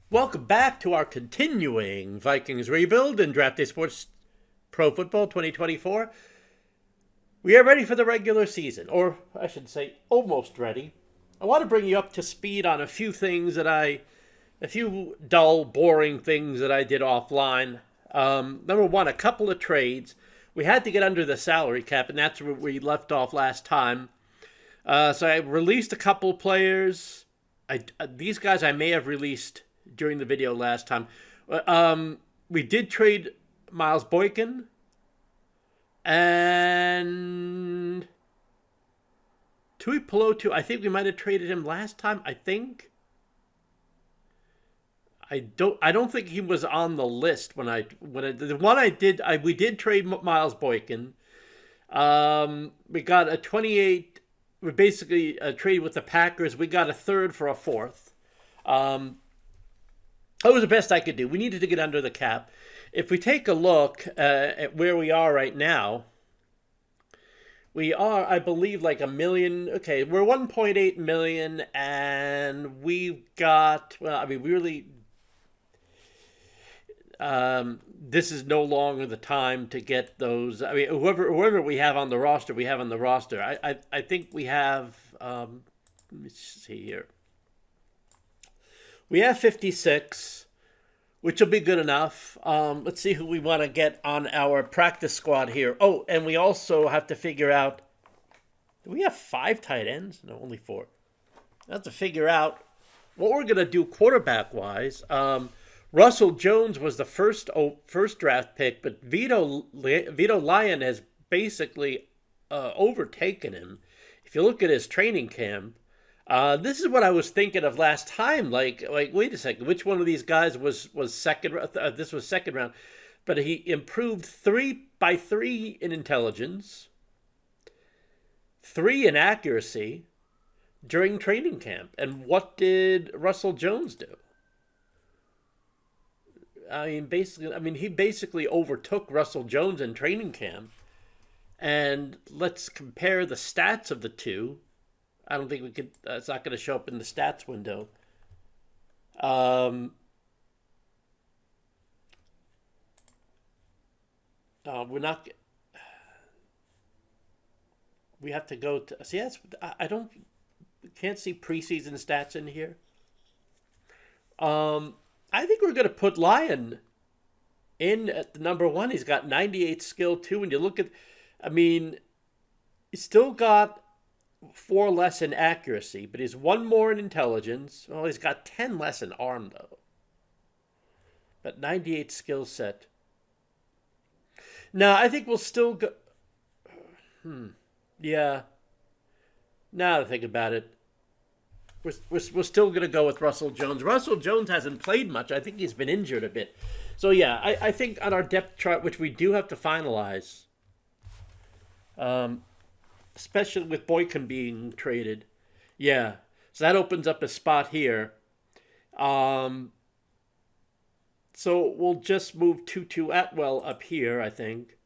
Welcome back to our continuing Vikings rebuild in Draft Day Sports Pro Football 2024. We are ready for the regular season, or I should say, almost ready. I want to bring you up to speed on a few things a few dull, boring things that I did offline. Number one, a couple of trades. We had to get under the salary cap, and that's where we left off last time. So I released a couple players. These guys I may have released during the video last time. We did trade Miles Boykin and Tui Pelotu. I think we might have traded him last time. I don't think he was on the list we did trade Miles Boykin. We got a 28. We basically traded with the Packers. We got a third for a fourth. That was the best I could do. We needed to get under the cap. If we take a look at where we are right now, we are, I believe, like a million. Okay, we're 1.8 million, and we've got, well, I mean, we really, this is no longer the time to get those. I mean, whoever we have on the roster, we have on the roster. I think we have, let me see here. We have 56, which will be good enough. Let's see who we want to get on our practice squad here. Oh, and we also have to figure out, do we have 5 tight ends? No, only 4. I have to figure out what we're going to do quarterback-wise. Russell Jones was the first draft pick, but Vito Lyon has basically overtaken him. If you look at his training camp, this is what I was thinking of last time. Like, wait a second, which one of these guys was second? This was second round, but he improved 3 by 3 in intelligence, 3 in accuracy during training camp. And what did Russell Jones do? He basically overtook Russell Jones in training camp. And let's compare the stats of the two. I don't think we could. It's not going to show up in the stats window. We're not. We have to go to. See, I don't. Can't see preseason stats in here. I think we're going to put Lyon in at the number 1. He's got 98 skill too. When you look at, he's still got 4 less in accuracy, but he's 1 more in intelligence. Well, he's got 10 less in arm, though. But 98 skill set. No, I think we'll still go. Yeah. Now that I think about it, we're still going to go with Russell Jones. Russell Jones hasn't played much. I think he's been injured a bit. So, yeah, I think on our depth chart, which we do have to finalize, especially with Boykin being traded. Yeah. So that opens up a spot here. So we'll just move Tutu Atwell up here, I think.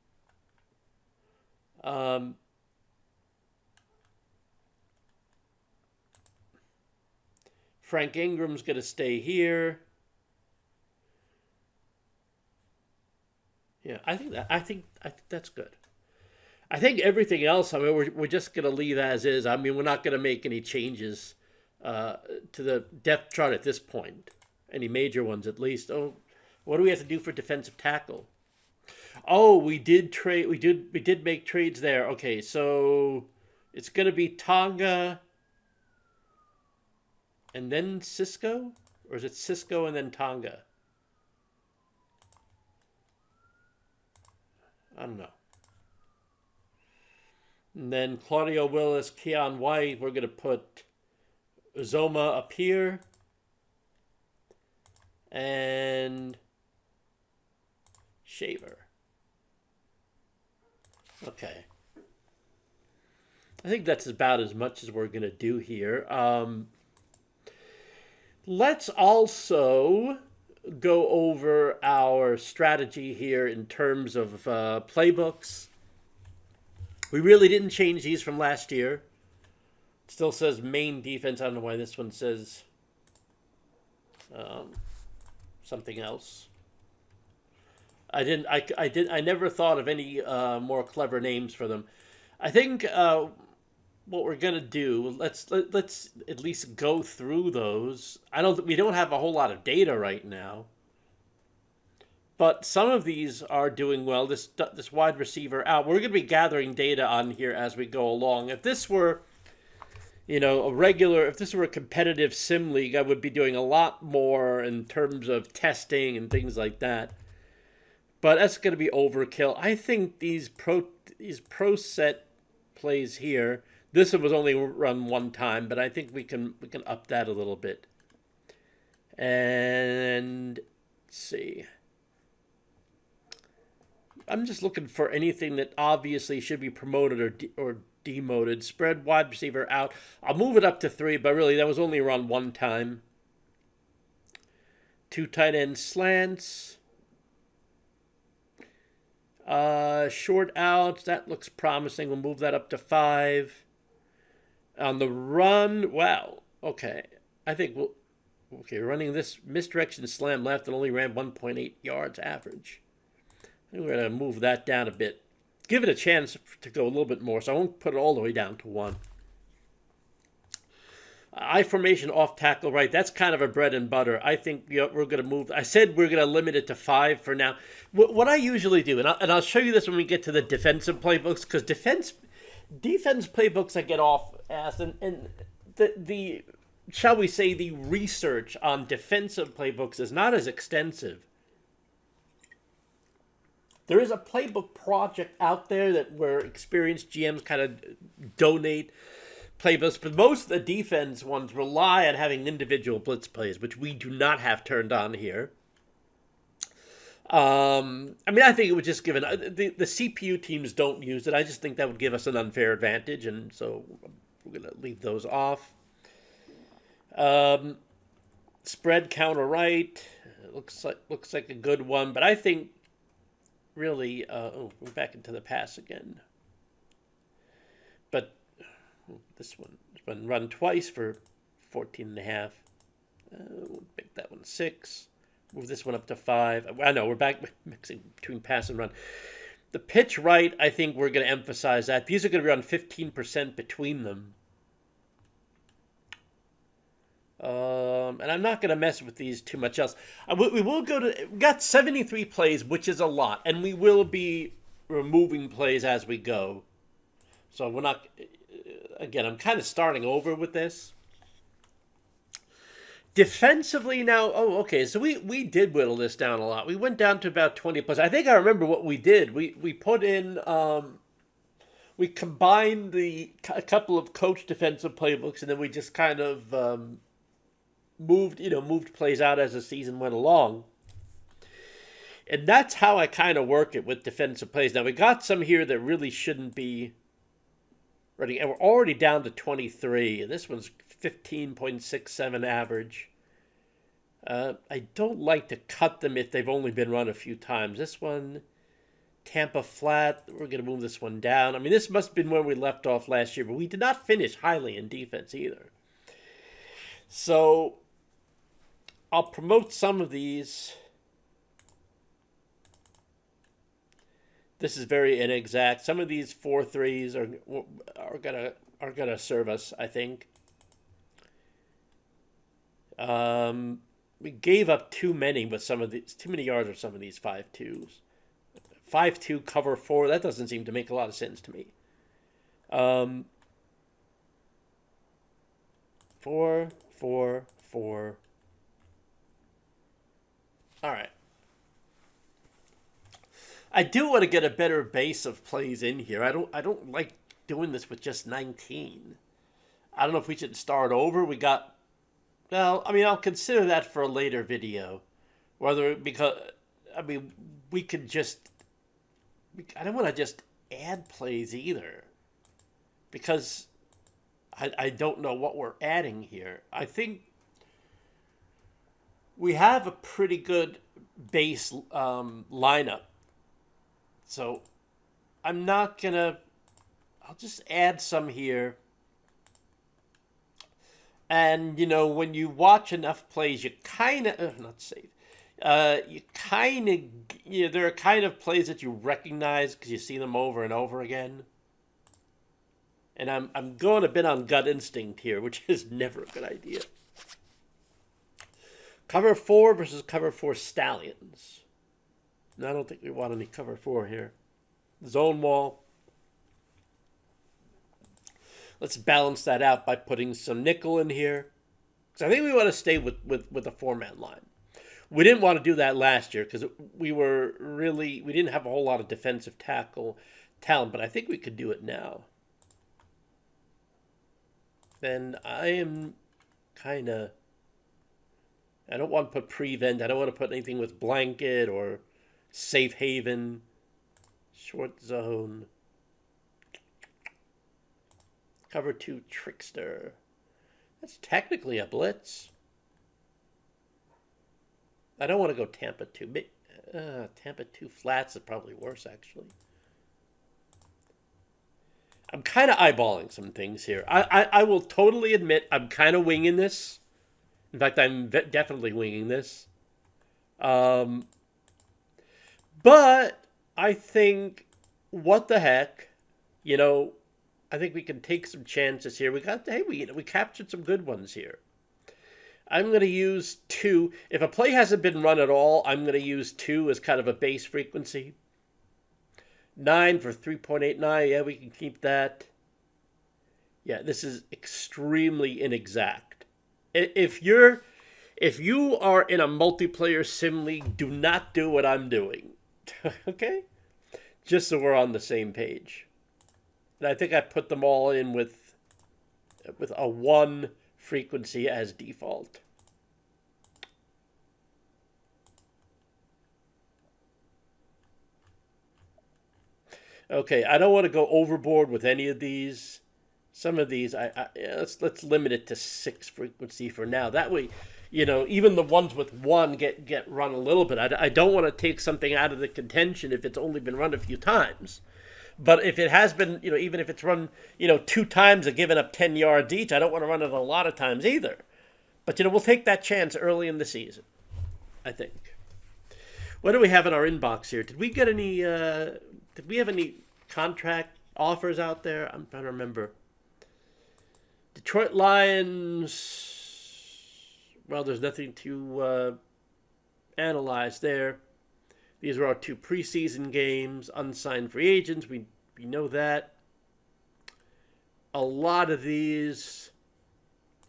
Frank Ingram's going to stay here. Yeah, I think that's good. I think everything else, we're just going to leave as is. We're not going to make any changes to the depth chart at this point. Any major ones, at least. Oh, what do we have to do for defensive tackle? Oh, we did make trades there. Okay, so it's going to be Tonga and then Cisco? Or is it Cisco and then Tonga? I don't know. And then Claudio Willis, Keon White. We're going to put Uzoma up here. And Shaver. Okay. I think that's about as much as we're going to do here. Let's also go over our strategy here in terms of playbooks. We really didn't change these from last year. It still says main defense. I don't know why this one says something else. I never thought of any more clever names for them. I think what we're gonna do, let's at least go through those. We don't have a whole lot of data right now, but some of these are doing well. This wide receiver out. We're gonna be gathering data on here as we go along. If this were if this were a competitive sim league, I would be doing a lot more in terms of testing and things like that. But that's going to be overkill. I think these pro set plays here. This one was only run one time, but I think we can up that a little bit. And let's see. I'm just looking for anything that obviously should be promoted or demoted. Spread wide receiver out. I'll move it up to 3, but really that was only run one time. 2 tight end slants. Short outs, that looks promising. We'll move that up to 5. On the run, wow, okay. I think running this misdirection slam left and only ran 1.8 yards average. I think we're going to move that down a bit. Give it a chance to go a little bit more, so I won't put it all the way down to 1. I formation off tackle right. That's kind of a bread and butter. I think we're going to move. I said we're going to limit it to 5 for now. What I usually do, and I'll show you this when we get to the defensive playbooks, because defense playbooks I get off asked, and the shall we say the research on defensive playbooks is not as extensive. There is a playbook project out there where experienced GMs kind of donate playbooks, but most of the defense ones rely on having individual blitz plays, which we do not have turned on here. I think it would just give the CPU teams don't use it. I just think that would give us an unfair advantage, and so we're going to leave those off. Spread counter right looks like a good one, but I think really we're back into the pass again. But this one's been run twice for 14.5. We'll make that one 6. Move this one up to 5. I know we're back mixing between pass and run. The pitch right, I think we're going to emphasize that. These are going to be around 15% between them. And I'm not going to mess with these too much else. We will go to... We got 73 plays, which is a lot. And we will be removing plays as we go. So we're not... Again, I'm kind of starting over with this. Defensively now... Oh, okay. So we did whittle this down a lot. We went down to about 20 plus. I think I remember what we did. We put in... we combined a couple of coach defensive playbooks, and then we just kind of... moved plays out as the season went along. And that's how I kind of work it with defensive plays. Now, we got some here that really shouldn't be running. And we're already down to 23. And this one's 15.67 average. I don't like to cut them if they've only been run a few times. This one, Tampa flat. We're going to move this one down. I mean, this must have been where we left off last year. But we did not finish highly in defense either. So... I'll promote some of these. This is very inexact. Some of these 4-3s are gonna serve us, I think. We gave up too many with some of these, too many yards with some of these 5-2s. 5-2 cover 4. That doesn't seem to make a lot of sense to me. 4-4-4. All right. I do want to get a better base of plays in here. I don't like doing this with just 19. I don't know if we should start over. I'll consider that for a later video. We could just... I don't want to just add plays either. Because I don't know what we're adding here. I think... we have a pretty good base lineup. So I'm not going to... I'll just add some here. And, when you watch enough plays, you kind of... not save. You kind of, there are kind of plays that you recognize because you see them over and over again. And I'm going a bit on gut instinct here, which is never a good idea. Cover 4 versus cover 4 Stallions. And I don't think we want any cover 4 here. Zone wall. Let's balance that out by putting some nickel in here. So I think we want to stay with a 4-man line. We didn't want to do that last year because we didn't have a whole lot of defensive tackle talent, but I think we could do it now. Then I am kind of, I don't want to put prevent. I don't want to put anything with blanket or safe haven, short zone. Cover 2 trickster. That's technically a blitz. I don't want to go Tampa 2. Tampa 2 flats is probably worse, actually. I'm kind of eyeballing some things here. I will totally admit I'm kind of winging this. In fact, I'm definitely winging this. But I think, what the heck, I think we can take some chances here. We captured some good ones here. I'm going to use 2. If a play hasn't been run at all, I'm going to use 2 as kind of a base frequency. 9 for 3.89. Yeah, we can keep that. Yeah, this is extremely inexact. If you are in a multiplayer sim league, do not do what I'm doing. Okay? Just so we're on the same page. And I think I put them all in with a 1 frequency as default. Okay, I don't want to go overboard with any of these. Some of these, let's limit it to 6 frequency for now. That way, even the ones with 1 get run a little bit. I don't want to take something out of the contention if it's only been run a few times. But if it has been, even if it's run, 2 times and given up 10 yards each, I don't want to run it a lot of times either. But, we'll take that chance early in the season, I think. What do we have in our inbox here? Did we get any, did we have any contract offers out there? I'm trying to remember. Detroit Lions, well, there's nothing to analyze there. These are our 2 preseason games, unsigned free agents. We know that. A lot of these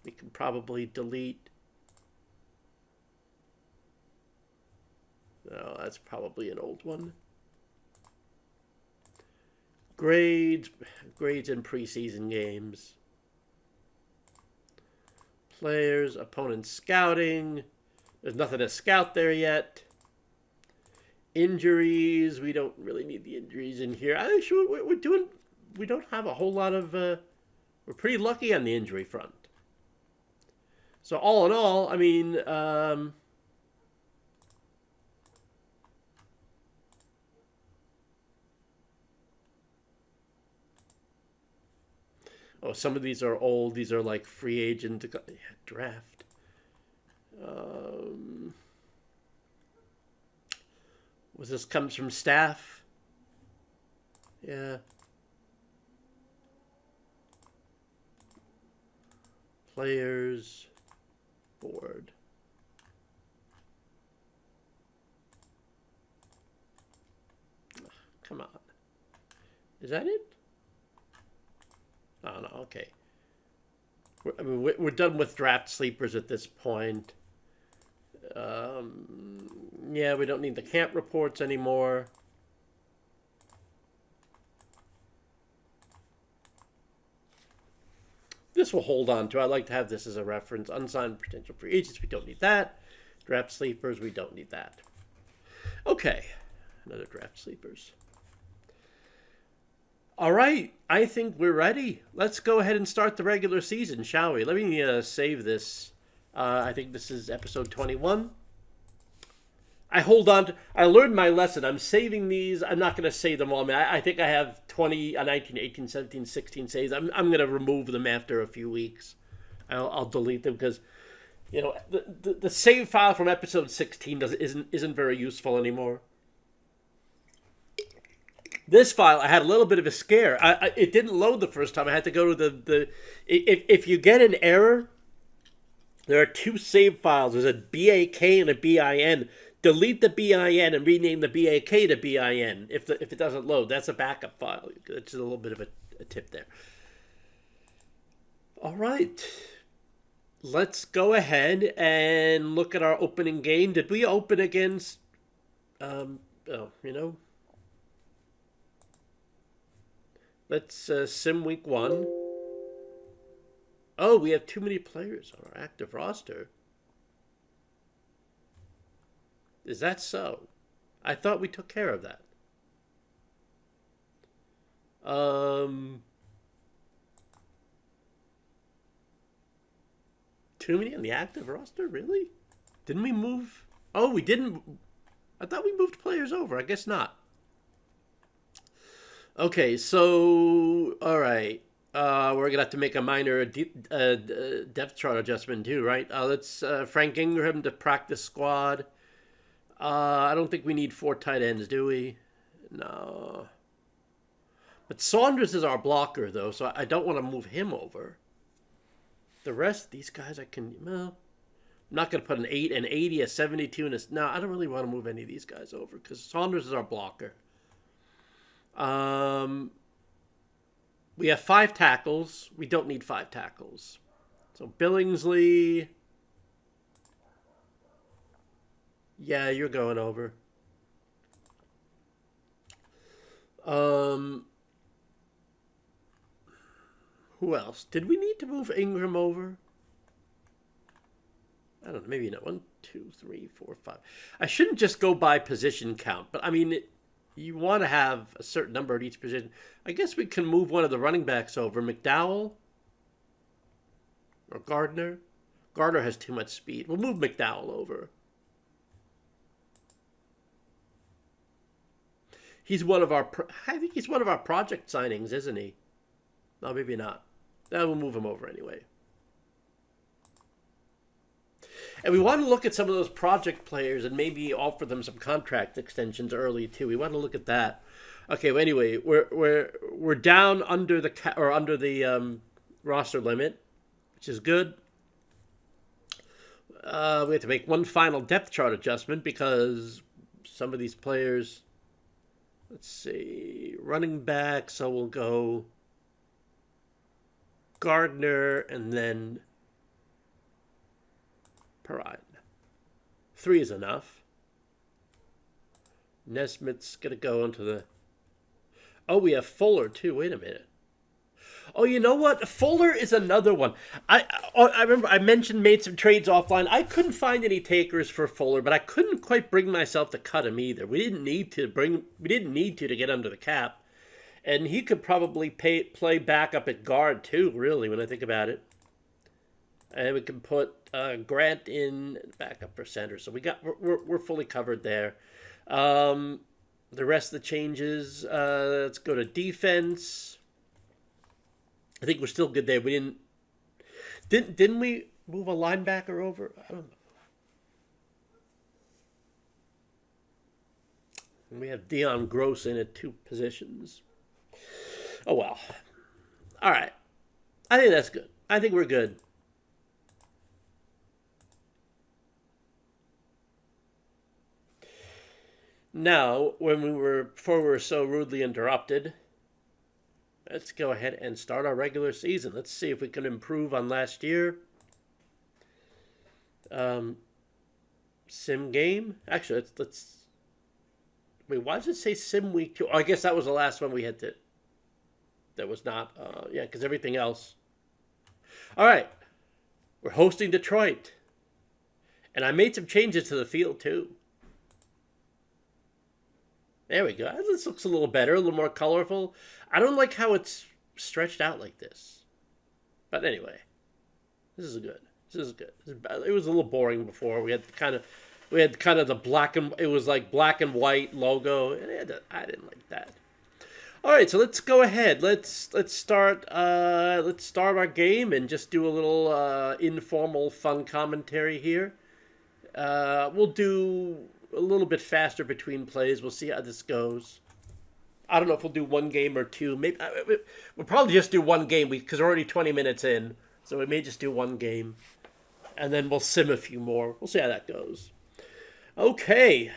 we can probably delete. No, that's probably an old one. Grades in preseason games. Players, opponent scouting. There's nothing to scout there yet. Injuries, we don't really need the injuries in here. I'm sure we don't have a whole lot of, we're pretty lucky on the injury front. So all in all, I mean, some of these are old. These are like free agent draft. This comes from staff. Yeah. Players. Board. Come on. Is that it? Oh, no, okay. We're done with draft sleepers at this point. Yeah, we don't need the camp reports anymore. This we'll hold on to. I like to have this as a reference. Unsigned potential free agents, we don't need that. Draft sleepers, we don't need that. Okay, another draft sleepers. All right, I think we're ready. Let's go ahead and start the regular season, shall we? Let me save this. I think this is episode 21. I learned my lesson. I'm saving these. I'm not going to save them all. I think I have 20, 19, 18, 17, 16 saves. I'm going to remove them after a few weeks. I'll delete them because You know, the save file from episode 16 isn't very useful anymore. This file, I had a little bit of a scare. It didn't load the first time. I had to go to the if you get an error, there are two save files. There's a BAK and a BIN. Delete the BIN and rename the BAK to BIN if it doesn't load. That's a backup file. It's a little bit of a tip there. All right. Let's go ahead and look at our opening game. Did we open against let's sim week 1. Oh, we have too many players on our active roster. Is that so? I thought we took care of that. Too many on the active roster? Really? Didn't we move? Oh, we didn't. I thought we moved players over. I guess not. Okay, so, all right. We're going to have to make a minor depth chart adjustment too, right? Let's Frank Ingram to practice squad. I don't think we need 4 tight ends, do we? No. But Saunders is our blocker, though, so I don't want to move him over. The rest of these guys I can... Well, I'm not going to put an 8, an 80, a 72, and a... No, I don't really want to move any of these guys over because Saunders is our blocker. We have 5 tackles. We don't need 5 tackles. So Billingsley... Yeah, you're going over. Who else? Did we need to move Ingram over? I don't know. Maybe not. 1, 2, 3, 4, 5. I shouldn't just go by position count, but I mean, you want to have a certain number at each position. I guess we can move one of the running backs over. McDowell or Gardner. Gardner has too much speed. We'll move McDowell over. He's one of our... I think he's one of our project signings, isn't he? No, maybe not. We'll move him over anyway. And we want to look at some of those project players and maybe offer them some contract extensions early too. We want to look at that. Okay. Well, anyway, we're down under the roster limit, which is good. We have to make one final depth chart adjustment because some of these players. Let's see, running back. So we'll go Gardner and then Perrine. 3 is enough. Nesmith's going to go into the... Oh, we have Fuller too. Wait a minute. Oh, you know what? Fuller is another one. I remember I made some trades offline. I couldn't find any takers for Fuller, but I couldn't quite bring myself to cut him either. We didn't need to get under the cap. And he could probably play backup at guard too, really, when I think about it. And we can put Grant in backup for center. So we're fully covered there. The rest of the changes, let's go to defense. I think we're still good there. We didn't we move a linebacker over? I don't know. And we have Deion Gross in at 2 positions. Oh well. All right. I think that's good. I think we're good. Now, before we were so rudely interrupted, let's go ahead and start our regular season. Let's see if we can improve on last year. Sim game. Actually, let's. Wait, why does it say Sim Week 2? Oh, I guess that was the last one we had to. That was not. Yeah, because everything else. All right, we're hosting Detroit, and I made some changes to the field too. There we go. This looks a little better, a little more colorful. I don't like how it's stretched out like this. But anyway, this is good. It was a little boring before. We had kind of the black and it was like black and white logo. I didn't like that. All right, so let's go ahead. Let's start our game and just do a little informal, fun commentary here. We'll do a little bit faster between plays. We'll see how this goes. I don't know if we'll do one game or two. Maybe we'll probably just do one game because we're already 20 minutes in, so we may just do one game, and then we'll sim a few more. We'll see how that goes. Okay.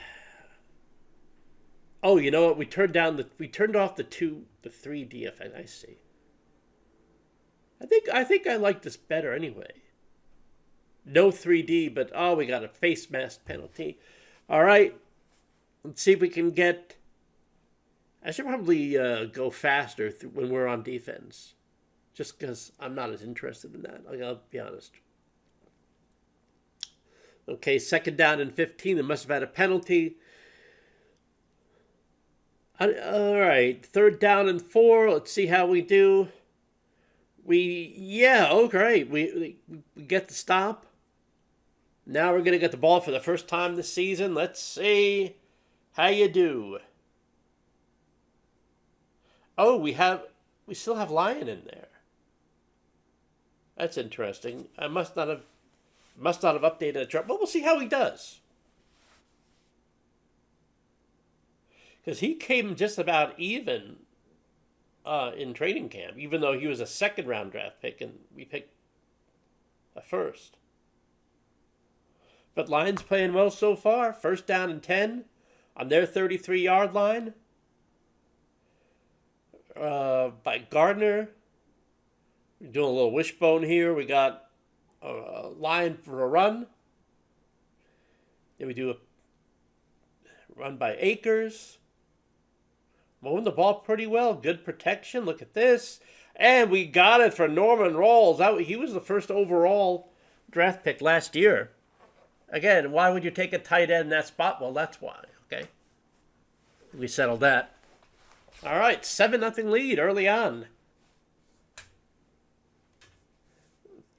Oh, you know what? We turned off the 3 DFN. I see. I think I like this better anyway. No 3D, but oh, we got a face mask penalty. All right, let's see if we can get. I should probably go faster when we're on defense, just because I'm not as interested in that. I'll be honest. Okay, 2nd down and 15. They must have had a penalty. All right, 3rd down and 4. Let's see how we do. Oh great, we get the stop. Now we're gonna get the ball for the first time this season. Let's see how you do. Oh, we still have Lion in there. That's interesting. I must not have updated the chart, but we'll see how he does. Because he came just about even in training camp, even though he was a 2nd round draft pick and we picked a 1st. But Lions playing well so far. 1st down and 10 on their 33-yard line. By Gardner. We're doing a little wishbone here. We got a Lion for a run. Then we do a run by Akers. Moving the ball pretty well. Good protection. Look at this. And we got it for Norman Rawls. He was the 1st overall draft pick last year. Again, why would you take a tight end in that spot? Well, that's why. Okay. We settled that. All right. 7-0 lead early on.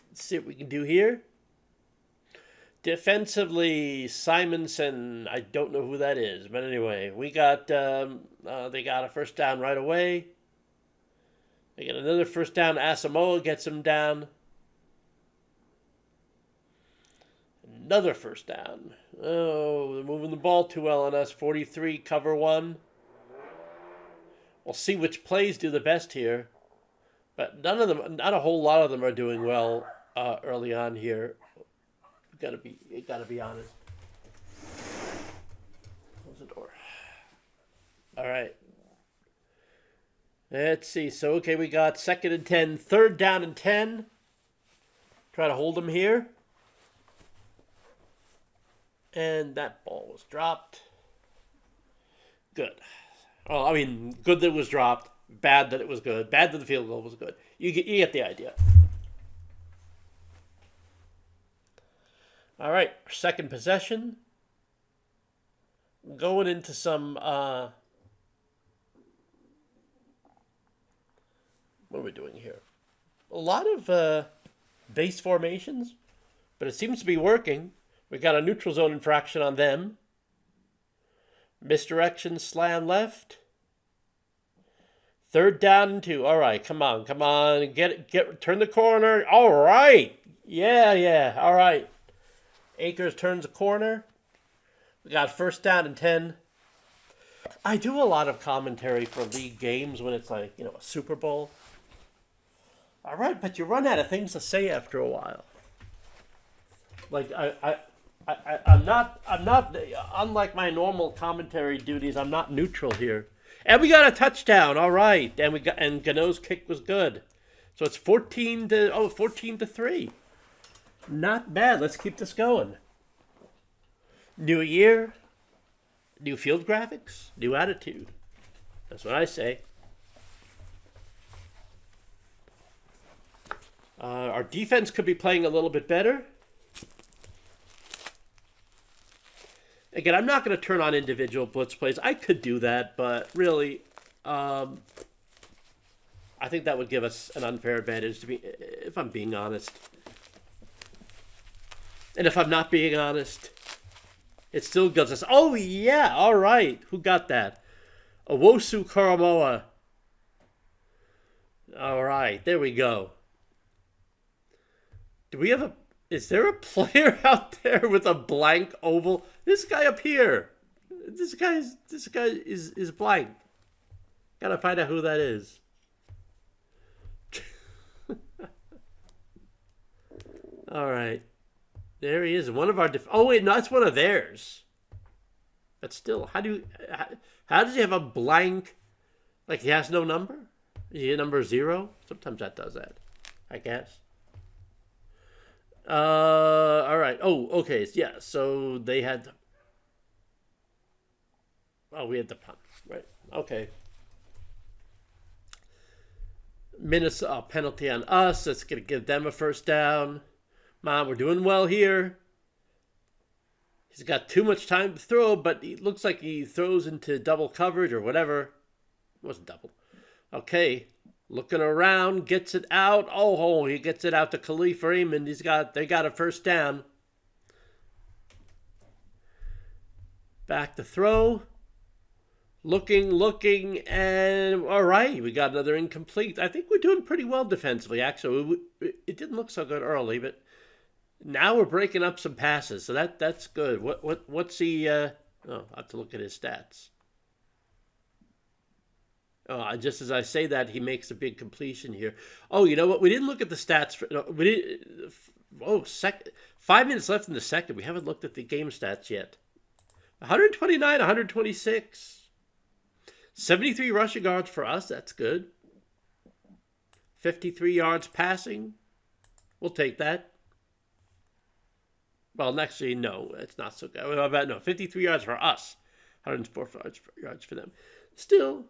Let's see what we can do here. Defensively, Simonson, I don't know who that is. But anyway, we got, they got a 1st down right away. They get another 1st down. Asamoah gets him down. Another 1st down. Oh, they're moving the ball too well on us. 43, cover 1. We'll see which plays do the best here. But none of them, not a whole lot of them are doing well early on here. Gotta be honest. Close the door. All right. Let's see. So, okay, we got 2nd and 10, 3rd down and 10. Try to hold them here. And that ball was dropped. Good. Oh, I mean, good that it was dropped. Bad that it was good. Bad that the field goal was good. You get the idea. All right, 2nd possession. Going into some, what are we doing here? A lot of base formations, but it seems to be working. We got a neutral zone infraction on them. Misdirection, slam left. 3rd down and 2. All right, come on. Turn the corner. All right. Yeah. All right. Akers turns the corner. We got 1st down and 10. I do a lot of commentary for league games when it's like, a Super Bowl. All right, but you run out of things to say after a while. Like I'm not unlike my normal commentary duties. I'm not neutral here. And we got a touchdown. All right, and Gano's kick was good. So it's 14 to 3. Not bad. Let's keep this going. New year, new field graphics, new attitude. That's what I say. Our defense could be playing a little bit better. Again, I'm not going to turn on individual blitz plays. I could do that, but really, I think that would give us an unfair advantage, if I'm being honest. And if I'm not being honest, it still gives us... Oh, yeah, all right. Who got that? Owosu Karamoa All right, there we go. Do we have a... Is there a player out there with a blank oval? This guy up here. This guy is blank. Gotta find out who that is. All right. There he is. One of our... Oh, wait, no, that's one of theirs. But still, how does he have a blank... Like, he has no number? Is he a number 0? Sometimes that does that, I guess. All right. Oh, okay. Yeah, so they had... Oh, we had the punt. Right. Okay. Minnesota penalty on us. That's going to give them a first down. Mom, we're doing well here. He's got too much time to throw, but it looks like he throws into double coverage or whatever. It wasn't double. Okay. Looking around, gets it out. Oh, he gets it out to Khalif Raymond. They got a first down. Back to throw. Looking, and all right, we got another incomplete. I think we're doing pretty well defensively, actually. It didn't look so good early, but now we're breaking up some passes, so that's good. What's he? I have to look at his stats. Just as I say that, he makes a big completion here. Oh, you know what? We didn't look at the stats. We did. 5 minutes left in the second. We haven't looked at the game stats yet. 129, 126. 73 rushing yards for us. That's good. 53 yards passing. We'll take that. Well, actually, no. It's not so good. No, 53 yards for us. 104 yards for them. Still,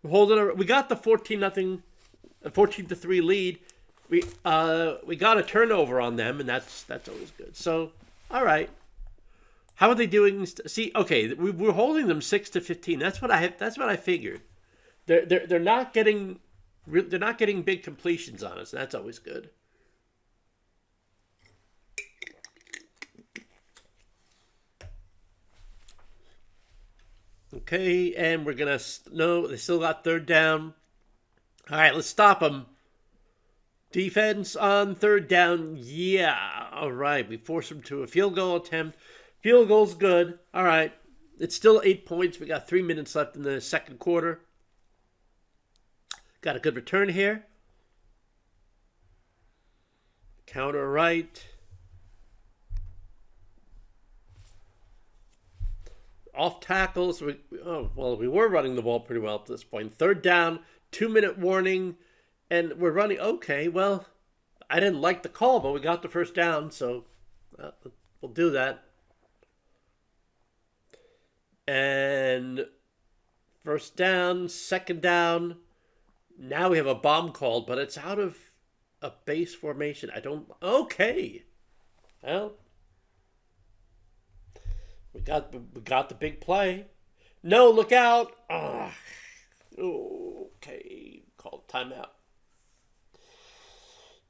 we're holding. We got the 14-3 lead. We got a turnover on them, and that's always good. So, all right. How are they doing? See, okay, we're holding them 6-15. That's what I figured. They're not getting big completions on us. And that's always good. Okay, and we're gonna they still got third down. All right, let's stop them. Defense on third down. Yeah, all right. We force them to a field goal attempt. Field goal's good. All right. It's still 8 points. We got 3 minutes left in the second quarter. Got a good return here. Counter right. Off tackles. We were running the ball pretty well at this point. Third down, 2-minute warning, and we're running. Okay, well, I didn't like the call, but we got the first down, so we'll do that. And first down, second down. Now we have a bomb called, but it's out of a base formation. Okay. Well, we got the big play. No, look out. Okay. Called timeout.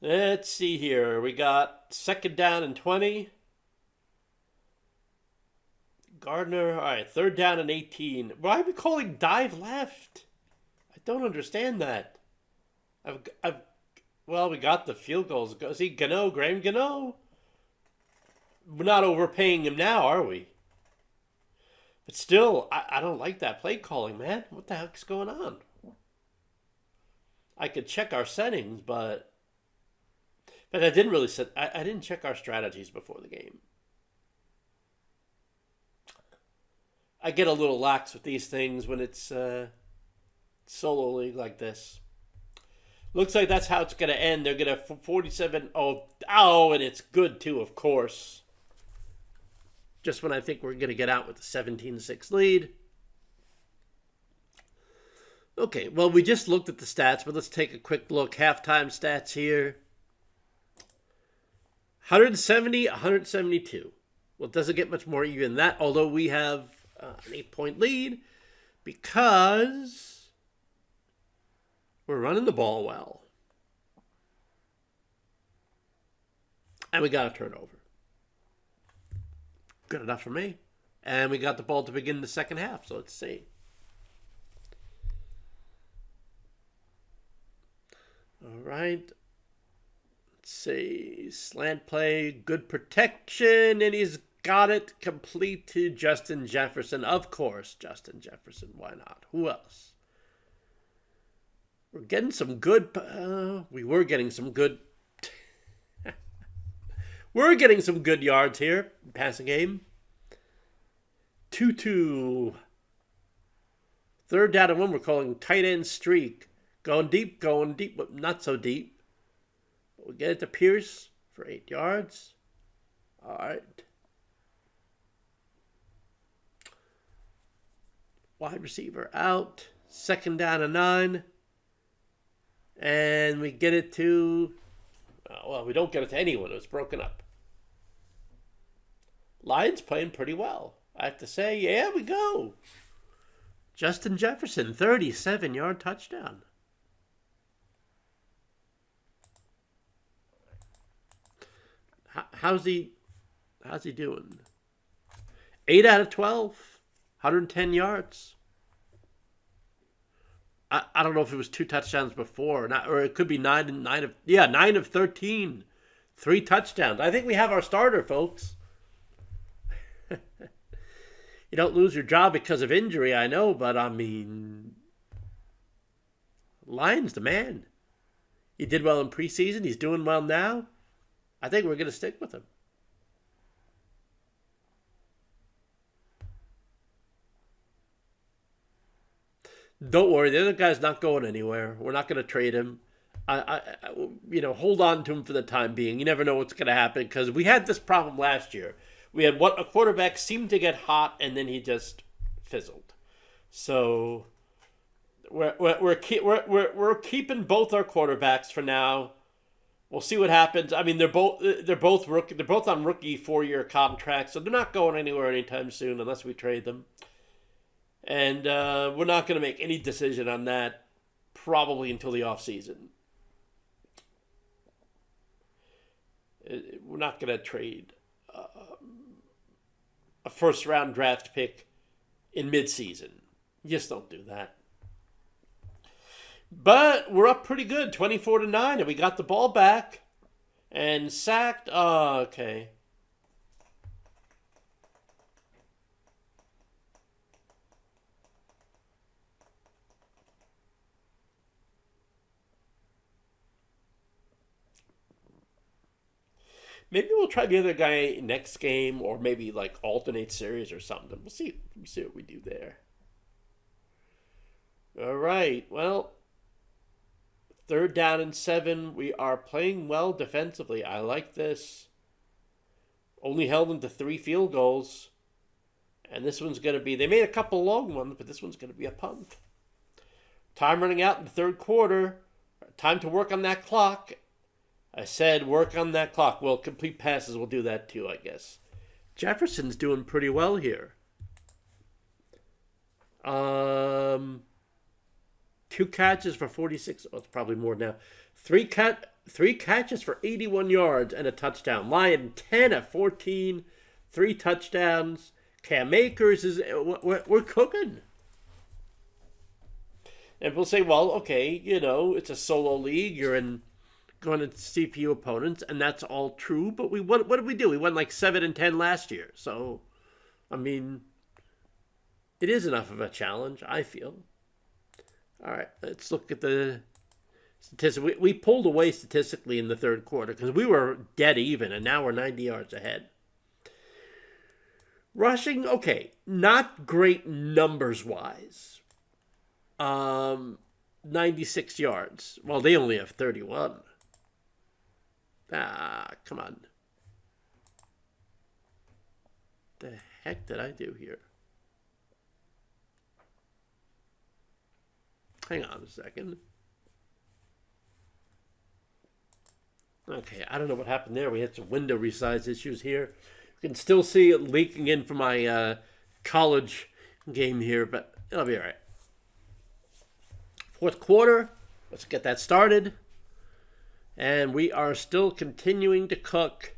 Let's see here. We got second down and 20. Gardner, all right, third down and 18. Why are we calling dive left? I don't understand that. We got the field goals. See, Graham Gano. We're not overpaying him now, are we? But still, I don't like that play calling, man. What the heck's going on? I could check our settings, but I didn't really I didn't check our strategies before the game. I get a little lax with these things when it's solo league like this. Looks like that's how it's going to end. They're going to 47. And it's good too, of course. Just when I think we're going to get out with a 17-6 lead. Okay, well, we just looked at the stats, but let's take a quick look. Halftime stats here. 170, 172. Well, it doesn't get much more even than that, although we have an 8-point lead because we're running the ball well. And we got a turnover. Good enough for me. And we got the ball to begin the second half, so let's see. All right. Let's see. Slant play, good protection, and he's got it complete to Justin Jefferson. Of course, Justin Jefferson. Why not? Who else? We're getting some good. We were getting some good. We're getting some good yards here. Passing game. 2-2. Third down and one. We're calling tight end streak. Going deep, but not so deep. But we get it to Pierce for 8 yards. All right. Wide receiver out. Second down and 9. And we get it to... well, we don't get it to anyone. It was broken up. Lions playing pretty well. I have to say, yeah, we go. Justin Jefferson, 37-yard touchdown. How's he doing? 8 out of 12, 110 yards. I don't know if it was 2 touchdowns before or not, or it could be 9 of 13, 3 touchdowns. I think we have our starter, folks. You don't lose your job because of injury, I know, but I mean, Lions the man. He did well in preseason. He's doing well now. I think we're going to stick with him. Don't worry, the other guy's not going anywhere. We're not going to trade him. Hold on to him for the time being. You never know what's going to happen because we had this problem last year. We had a quarterback seemed to get hot and then he just fizzled. So we're keeping both our quarterbacks for now. We'll see what happens. I mean, they're both rookie. They're both on rookie 4-year contracts, so they're not going anywhere anytime soon unless we trade them. And we're not going to make any decision on that probably until the offseason. We're not going to trade a first-round draft pick in midseason. Just don't do that. But we're up pretty good, 24-9, and we got the ball back and sacked. Oh, okay. Maybe we'll try the other guy next game, or maybe like alternate series or something. We'll see what we do there. All right. Well, 3rd down and 7. We are playing well defensively. I like this. Only held them to 3 field goals. And this one's going to be... They made a couple long ones, but this one's going to be a punt. Time running out in the 3rd quarter. Time to work on that clock. I said work on that clock. Well, complete passes will do that too, I guess. Jefferson's doing pretty well here. 2 catches for 46. Oh, it's probably more now. 3 catches for 81 yards and a touchdown. Lion 10 of 14. 3 touchdowns. Cam Akers is... We're cooking. And we'll say, well, okay, it's a solo league. You're going to CPU opponents, and that's all true. But what did we do? We won like 7-10 last year. So, I mean, it is enough of a challenge, I feel. All right, let's look at the statistics. We pulled away statistically in the 3rd quarter because we were dead even, and now we're 90 yards ahead. Rushing, okay, not great numbers-wise. 96 yards. Well, they only have 31. Come on. The heck did I do here? Hang on a second. Okay, I don't know what happened there. We had some window resize issues here. You can still see it leaking in from my college game here, but it'll be all right. 4th quarter. Let's get that started. And we are still continuing to cook.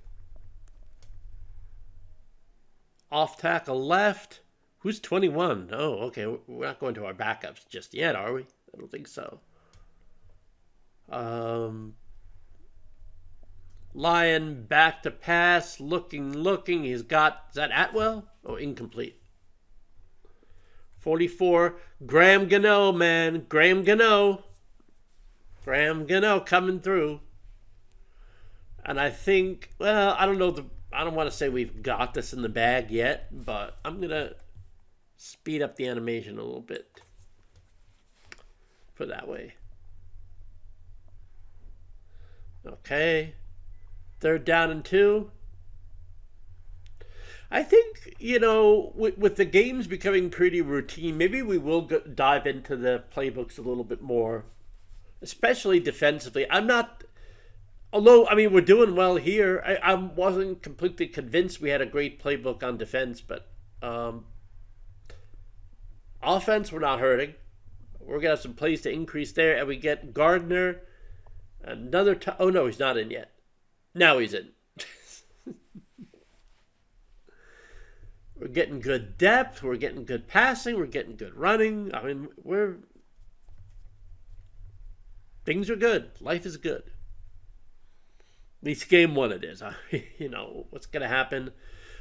Off tackle left. Who's 21? Oh, okay. We're not going to our backups just yet, are we? I don't think so. Um, Lion back to pass, looking. He's got, is that Atwell? Oh, incomplete. 44. Graham Gano, man. Graham Gano coming through. And I think, well, I don't know. I don't want to say we've got this in the bag yet, but I'm going to speed up the animation a little bit. Put it that way. Okay. 3rd down and 2. I think, with the games becoming pretty routine, maybe we will dive into the playbooks a little bit more, especially defensively. Although, we're doing well here. I wasn't completely convinced we had a great playbook on defense, but offense, we're not hurting. We're going to have some plays to increase there, and we get Gardner. Oh, no, he's not in yet. Now he's in. We're getting good depth. We're getting good passing. We're getting good running. Things are good. Life is good. At least game 1 it is. What's going to happen?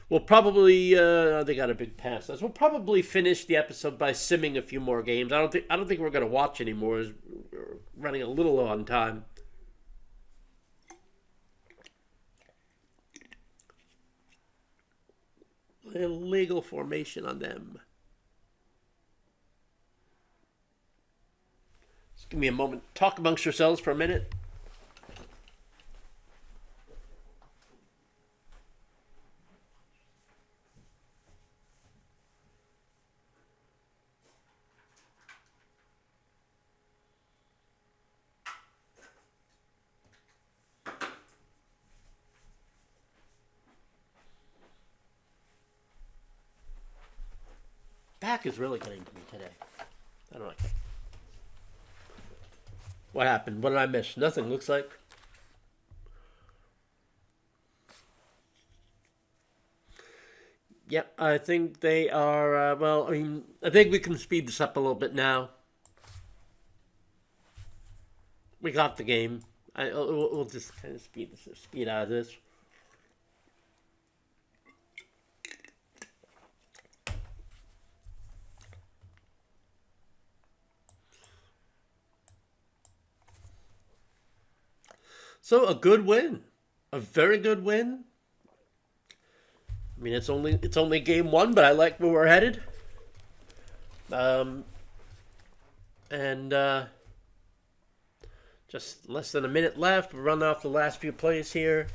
We'll probably, they got a big pass. We'll probably finish the episode by simming a few more games. I don't think we're going to watch anymore. We're running a little low on time. Illegal formation on them. Just give me a moment. Talk amongst yourselves for a minute. Back is really getting to me today. I don't like it. What happened? What did I miss? Nothing, looks like. Yep, I think they are, I think we can speed this up a little bit now. We got the game. We'll just kind of speed out of this. So a good win, a very good win. It's only game 1, but I like where we're headed. Just less than a minute left. We're running off the last few plays here.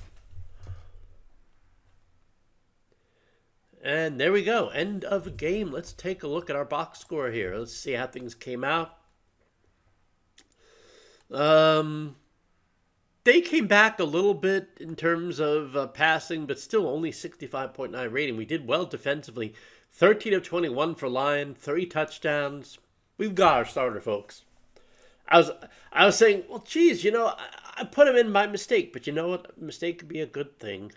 And there we go. End of game. Let's take a look at our box score here. Let's see how things came out. They came back a little bit in terms of passing, but still only 65.9 rating. We did well defensively. 13 of 21 for Lion, 3 touchdowns. We've got our starter, folks. I was saying, well, geez, I put him in by mistake, but you know what? A mistake could be a good thing.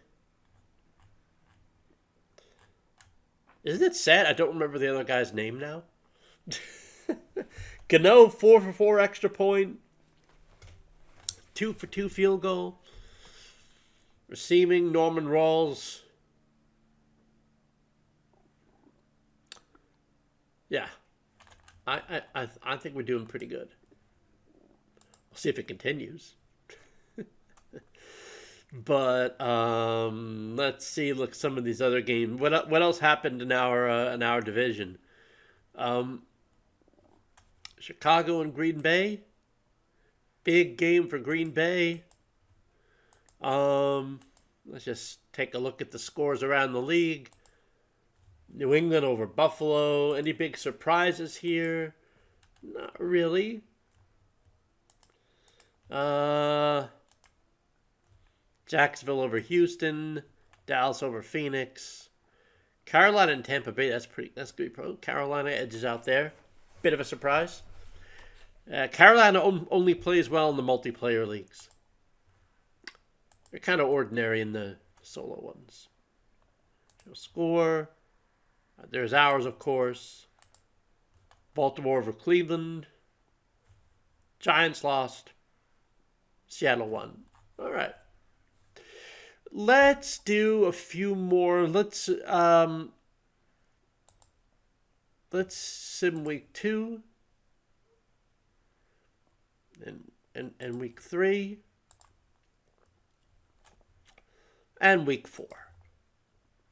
Isn't it sad? I don't remember the other guy's name now. Gano, 4 for 4 extra point. 2 for 2 field goal. Receiving, Norman Rawls. Yeah. I think we're doing pretty good. We'll see if it continues. But let's see. Look, some of these other games. What else happened in our division? Chicago and Green Bay. Big game for Green Bay. Let's just take a look at the scores around the league. New England over Buffalo. Any big surprises here? Not really. Jacksonville over Houston. Dallas over Phoenix. Carolina and Tampa Bay. That's good. Carolina edges out there. Bit of a surprise. Carolina only plays well in the multiplayer leagues. They're kind of ordinary in the solo ones. Score. There's ours, of course. Baltimore over Cleveland. Giants lost. Seattle won. All right. Let's do a few more. Let's sim week 2 and week 3 and week 4.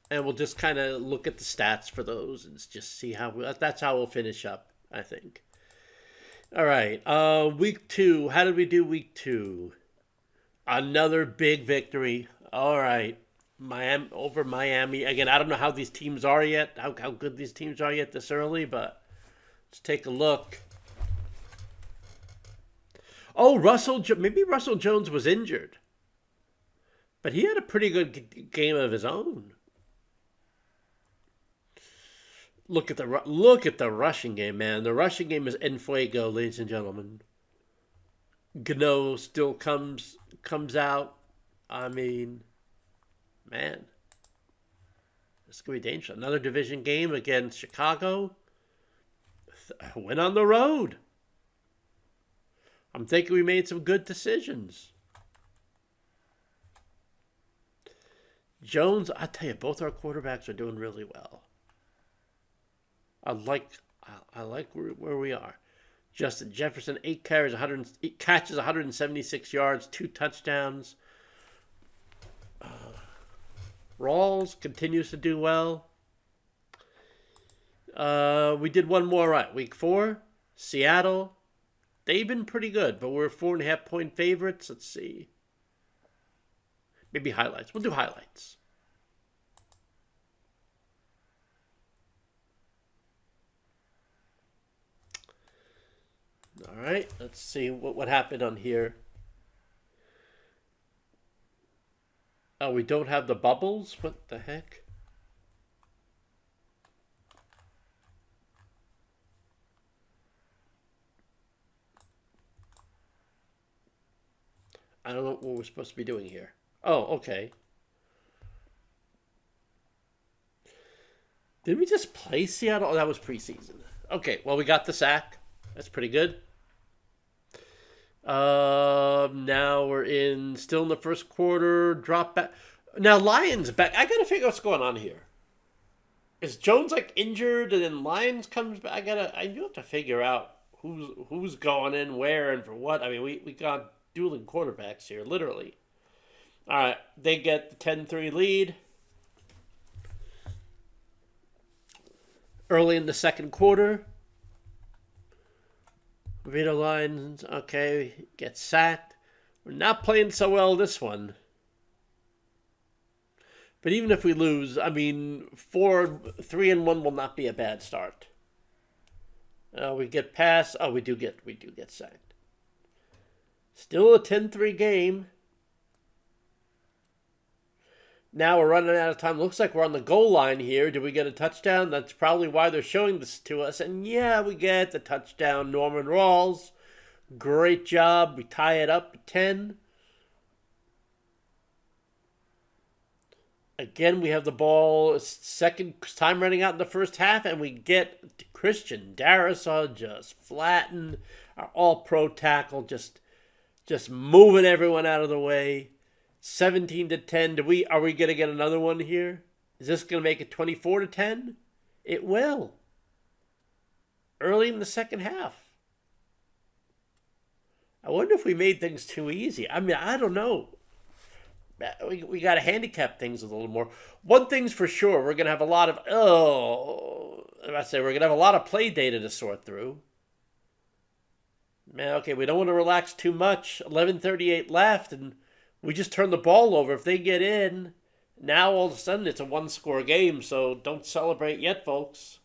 And we'll just kind of look at the stats for those and just see that's how we'll finish up, I think. All right. Week 2. How did we do week 2? Another big victory. All right. Miami over Miami. Again, I don't know how these teams are yet, how good these teams are yet this early, but let's take a look. Oh, maybe Russell Jones was injured. But he had a pretty good game of his own. Look at the rushing game, man. The rushing game is en fuego, ladies and gentlemen. Gno still comes out. I mean, man, this could be dangerous. Another division game against Chicago. Went on the road. I'm thinking we made some good decisions. Jones, I tell you, both our quarterbacks are doing really well. I like where we are. Justin Jefferson, 8 carries, 8 catches, 176 yards, 2 touchdowns. Rawls continues to do well. We did one more right. Week 4, Seattle. They've been pretty good, but we're 4.5-point favorites. Let's see. Maybe highlights. We'll do highlights. All right, let's see what happened on here. Oh, we don't have the bubbles? What the heck? I don't know what we're supposed to be doing here. Oh, okay. Did we just play Seattle? Oh, that was preseason. Okay, well, we got the sack. That's pretty good. Now we're still in the first quarter. Drop back. Now Lions back. I gotta figure out what's going on here. Is Jones like injured and then Lions comes back? I do have to figure out who's going in where and for what. I mean, we got dueling quarterbacks here, literally. All right, they get the 10-3 lead early in the second quarter. Vito Lions, okay, gets sacked. We're not playing so well this one. But even if we lose, I mean, 3-1 will not be a bad start. We get past. Oh, we do get sacked. Still a 10-3 game. Now we're running out of time. Looks like we're on the goal line here. Did we get a touchdown? That's probably why they're showing this to us. And yeah, we get the touchdown. Norman Rawls. Great job. We tie it up at 10. Again, we have the ball. Second time running out in the first half. And we get Christian Darrisaw just flattened. Our all-pro tackle just moving everyone out of the way. 17-10. Are we going to get another one here? Is this going to make it 24-10? It will. Early in the second half. I wonder if we made things too easy. I mean, I don't know. We got to handicap things a little more. One thing's for sure, we're going to have a lot of we're going to have a lot of play data to sort through. Man, okay, we don't want to relax too much. 11:38 left, and we just turn the ball over. If they get in, now all of a sudden it's a one-score game, so don't celebrate yet, folks.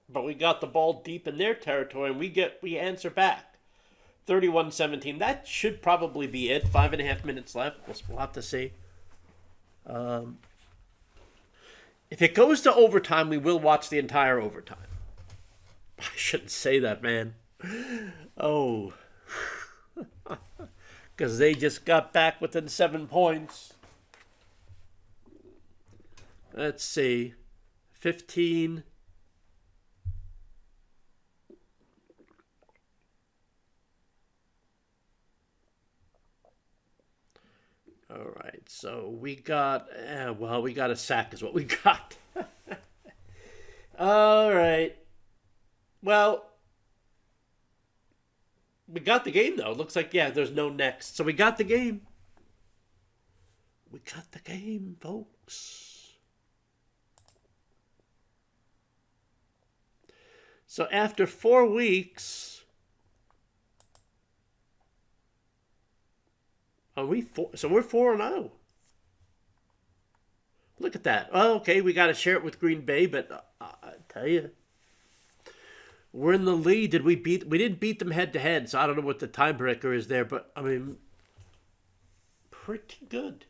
But we got the ball deep in their territory, and we answer back. 31-17. That should probably be it. 5.5 minutes left. We'll have to see. If it goes to overtime, we will watch the entire overtime. I shouldn't say that, man. Oh. Because they just got back within 7 points. Let's see. 15. So we got, well, we got a sack, is what we got. All right. Well, we got the game, though. Looks like, yeah, there's no next. So we got the game. We got the game, folks. So after 4 weeks, are we four? So we're 4-0. Look at that. Oh, okay, we got to share it with Green Bay, but I tell you, we're in the lead. We didn't beat them head to head, so I don't know what the tiebreaker is there, but I mean, pretty good.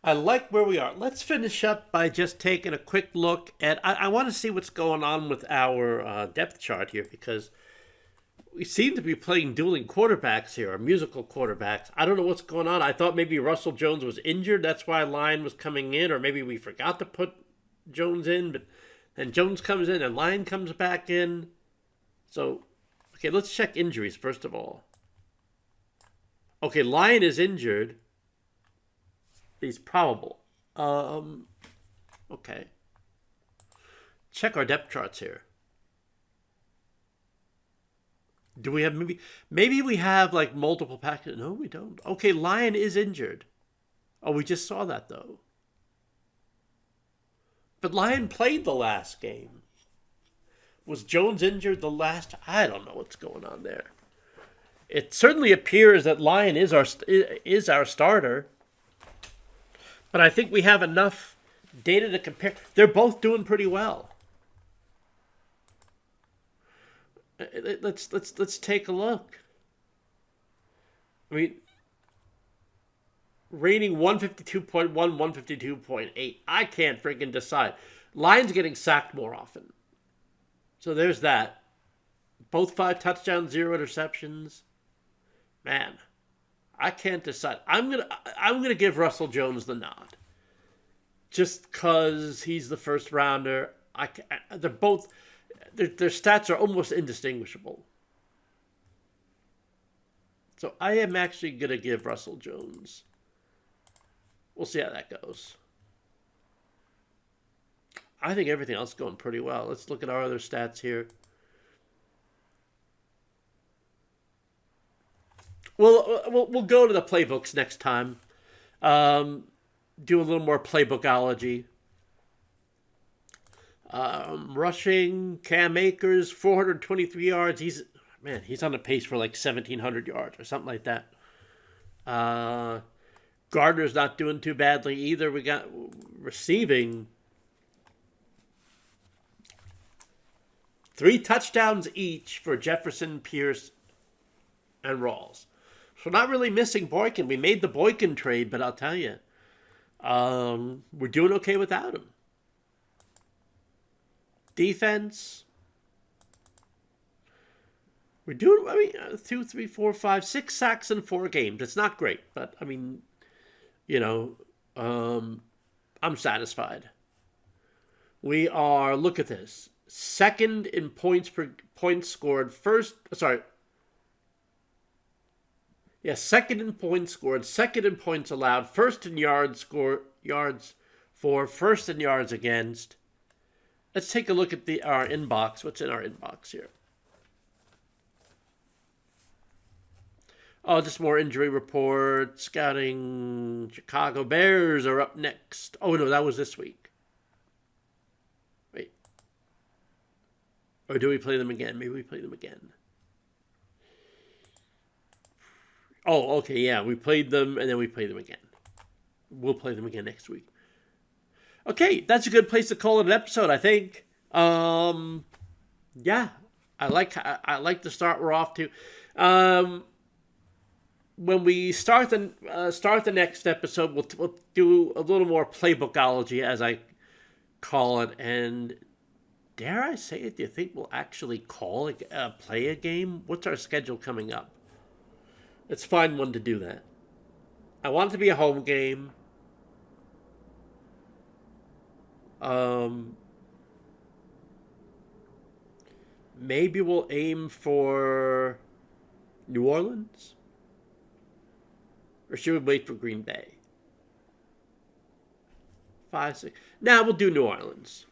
I like where we are. Let's finish up by just taking a quick look at. I want to see what's going on with our depth chart here, because we seem to be playing dueling quarterbacks here, or musical quarterbacks. I don't know what's going on. I thought maybe Russell Jones was injured. That's why Lyon was coming in, or maybe we forgot to put Jones in, but then Jones comes in and Lyon comes back in. So, okay, let's check injuries first of all. Okay, Lyon is injured. He's probable. Okay. Check our depth charts here. Do we have maybe we have like multiple packages? No, we don't. Okay, Lyon is injured. Oh, we just saw that though. But Lyon played the last game. Was Jones injured the last? I don't know what's going on there. It certainly appears that Lyon is our starter. But I think we have enough data to compare. They're both doing pretty well. Let's take a look. I mean, rating 152.1, 152.8. I can't freaking decide. Lyon's getting sacked more often. So there's that. Both 5 touchdowns, 0 interceptions. Man, I can't decide. I'm gonna give Russell Jones the nod, just because he's the first rounder. They're both their stats are almost indistinguishable. So I am actually gonna give Russell Jones. We'll see how that goes. I think everything else is going pretty well. Let's look at our other stats here. We'll go to the playbooks next time. Do a little more playbookology. Rushing, Cam Akers, 423 yards. He's on the pace for like 1,700 yards or something like that. Gardner's not doing too badly either. We got receiving 3 touchdowns each for Jefferson, Pierce, and Rawls. So not really missing Boykin. We made the Boykin trade, but I'll tell you, we're doing okay without him. Defense, we're doing, 2, 3, 4, 5, 6 sacks in 4 games. It's not great, but I mean, I'm satisfied. We are, look at this, second in points scored, second in points scored, second in points allowed, first in yards for, first in yards against. Let's take a look at our inbox. What's in our inbox here? Oh, just more injury reports. Scouting. Chicago Bears are up next. Oh, no, that was this week. Wait. Or do we play them again? Maybe we play them again. Oh, okay, yeah. We played them, and then we play them again. We'll play them again next week. Okay, that's a good place to call it an episode, I think. Yeah, I like the start we're off to. When we start the next episode, we'll do a little more playbookology, as I call it. And dare I say it? Do you think we'll actually play a game? What's our schedule coming up? Let's find one to do that. I want it to be a home game. Maybe we'll aim for New Orleans. Or should we wait for Green Bay? 5, 6. Now we'll do New Orleans.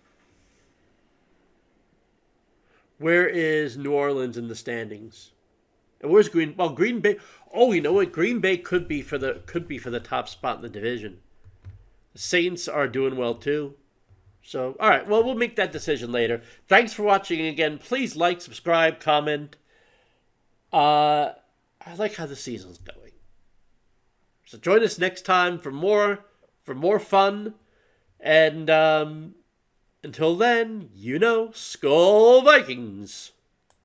Where is New Orleans in the standings? And where's Green? Well, Green Bay. Oh, you know what? Green Bay could be for the top spot in the division. The Saints are doing well too. So, all right. Well, we'll make that decision later. Thanks for watching again. Please like, subscribe, comment. I like how the season's going. So join us next time for more fun. And until then, Skol Vikings!